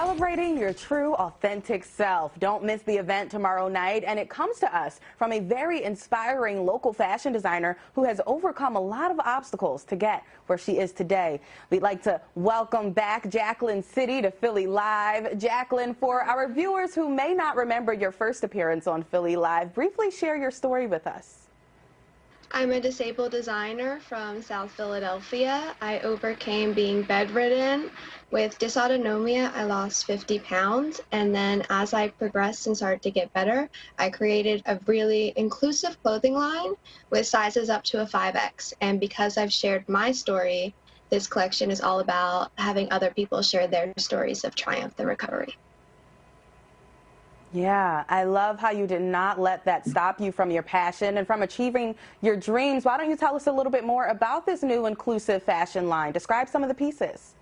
Celebrating your true, authentic self. Don't miss the event tomorrow night, and it comes to us from a very inspiring local fashion designer who has overcome a lot of obstacles to get where she is today. We'd like to welcome back Jacqueline City to Philly Live. Jacqueline, for our viewers who may not remember your first appearance on Philly Live, briefly share your story with us. I'm a disabled designer from South Philadelphia. I overcame being bedridden. With dysautonomia, I lost 50 pounds, and then as I progressed and started to get better, I created a really inclusive clothing line with sizes up to a 5X. And because I've shared my story, this collection is all about having other people share their stories of triumph and recovery. Yeah, I love how you did not let that stop you from your passion and from achieving your dreams. Why don't you tell us a little bit more about this new inclusive fashion line? Describe some of the pieces.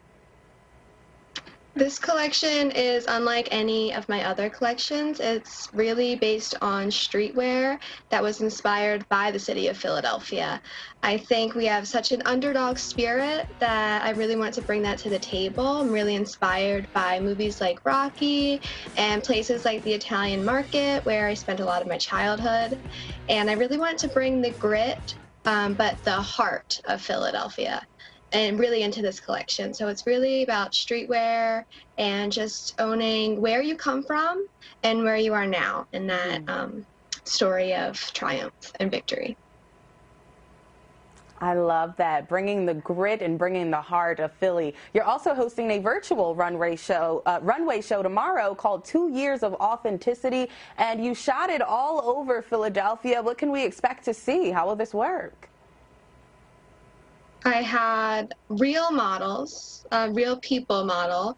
This collection is unlike any of my other collections. It's really based on streetwear that was inspired by the city of Philadelphia. I think we have such an underdog spirit that I really want to bring that to the table. I'm really inspired by movies like Rocky and places like the Italian Market, where I spent a lot of my childhood. And I really wanted to bring the grit, but the heart of Philadelphia, and really into this collection. So it's really about streetwear and just owning where you come from and where you are now in that story of triumph and victory. I love that, bringing the grit and bringing the heart of Philly. You're also hosting a virtual runway show tomorrow called 2 Years of Authenticity, and you shot it all over Philadelphia. What can we expect to see? How will this work? I had real models, real people model,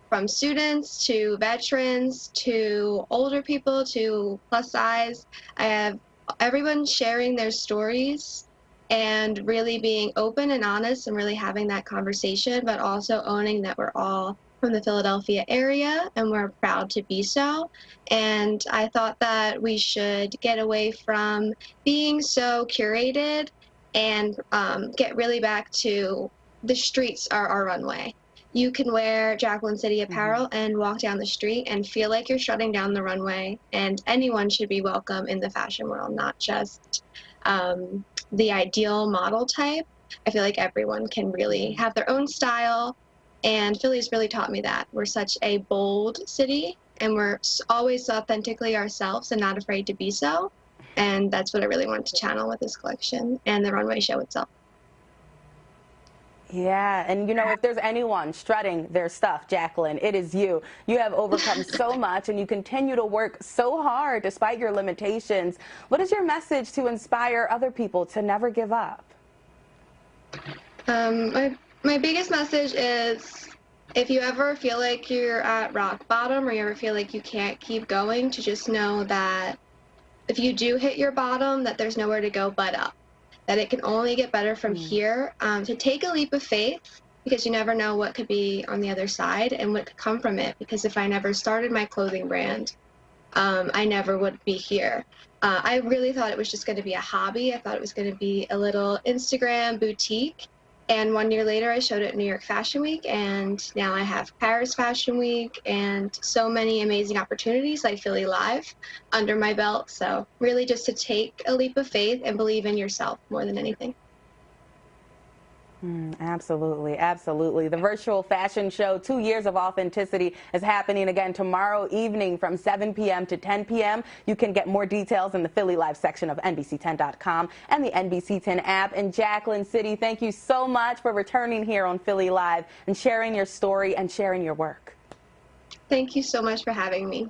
from students to veterans to older people to plus size. I have everyone sharing their stories and really being open and honest and really having that conversation, but also owning that we're all from the Philadelphia area and we're proud to be so. And I thought that we should get away from being so curated and get really back to the streets are our runway. You can wear Jacqueline City apparel and walk down the street and feel like you're strutting down the runway, and anyone should be welcome in the fashion world, not just the ideal model type. I feel like everyone can really have their own style, and Philly's really taught me that. We're such a bold city, and we're always authentically ourselves and not afraid to be so. And that's what I really wanted to channel with this collection and the runway show itself. Yeah, and you know, if there's anyone strutting their stuff, Jacqueline, it is you. You have overcome so much, and you continue to work so hard despite your limitations. What is your message to inspire other people to never give up? My biggest message is, if you ever feel like you're at rock bottom or you ever feel like you can't keep going, to just know that if you do hit your bottom, that there's nowhere to go but up, that it can only get better from here, to take a leap of faith, because you never know what could be on the other side and what could come from it. Because if I never started my clothing brand, I never would be here. I really thought it was just going to be a hobby. I thought it was going to be a little Instagram boutique. And 1 year later, I showed it at New York Fashion Week, and now I have Paris Fashion Week and so many amazing opportunities like Philly Live under my belt. So really just to take a leap of faith and believe in yourself more than anything. Absolutely, absolutely. The virtual fashion show, 2 Years of Authenticity, is happening again tomorrow evening from 7 p.m. to 10 p.m. You can get more details in the Philly Live section of NBC10.com and the NBC10 app. And Jacqueline City, thank you so much for returning here on Philly Live and sharing your story and sharing your work. Thank you so much for having me.